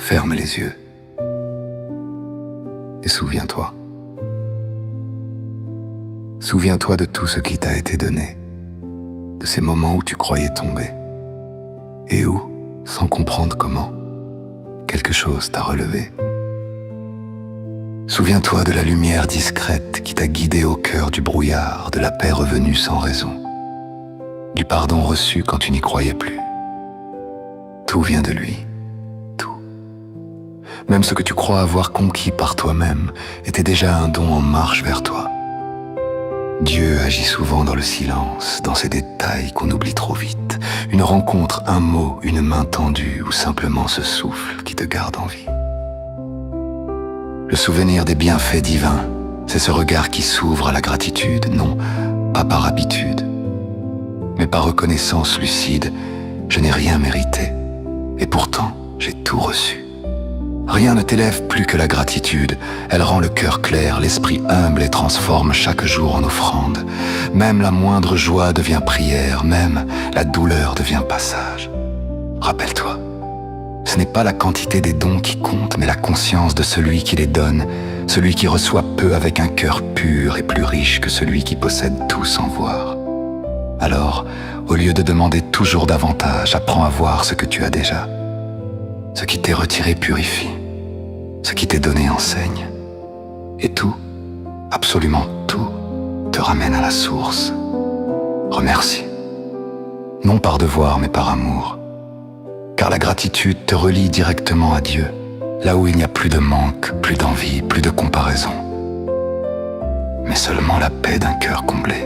Ferme les yeux et souviens-toi. Souviens-toi de tout ce qui t'a été donné, de ces moments où tu croyais tomber, et où, sans comprendre comment, quelque chose t'a relevé. Souviens-toi de la lumière discrète qui t'a guidé au cœur du brouillard, de la paix revenue sans raison, du pardon reçu quand tu n'y croyais plus. Tout vient de lui, tout. Même ce que tu crois avoir conquis par toi-même était déjà un don en marche vers toi. Dieu agit souvent dans le silence, dans ces détails qu'on oublie trop vite. Une rencontre, un mot, une main tendue ou simplement ce souffle qui te garde en vie. Le souvenir des bienfaits divins, c'est ce regard qui s'ouvre à la gratitude, non pas par habitude, mais par reconnaissance lucide. Je n'ai rien mérité, et pourtant j'ai tout reçu. Rien ne t'élève plus que la gratitude. Elle rend le cœur clair, l'esprit humble et transforme chaque jour en offrande. Même la moindre joie devient prière, même la douleur devient passage. Rappelle-toi, ce n'est pas la quantité des dons qui compte, mais la conscience de celui qui les donne, celui qui reçoit peu avec un cœur pur et plus riche que celui qui possède tout sans voir. Alors, au lieu de demander toujours davantage, apprends à voir ce que tu as déjà. Ce qui t'est retiré purifie, ce qui t'est donné enseigne. Et tout, absolument tout, te ramène à la source. Remercie. Non par devoir, mais par amour. Car la gratitude te relie directement à Dieu, là où il n'y a plus de manque, plus d'envie, plus de comparaison, mais seulement la paix d'un cœur comblé.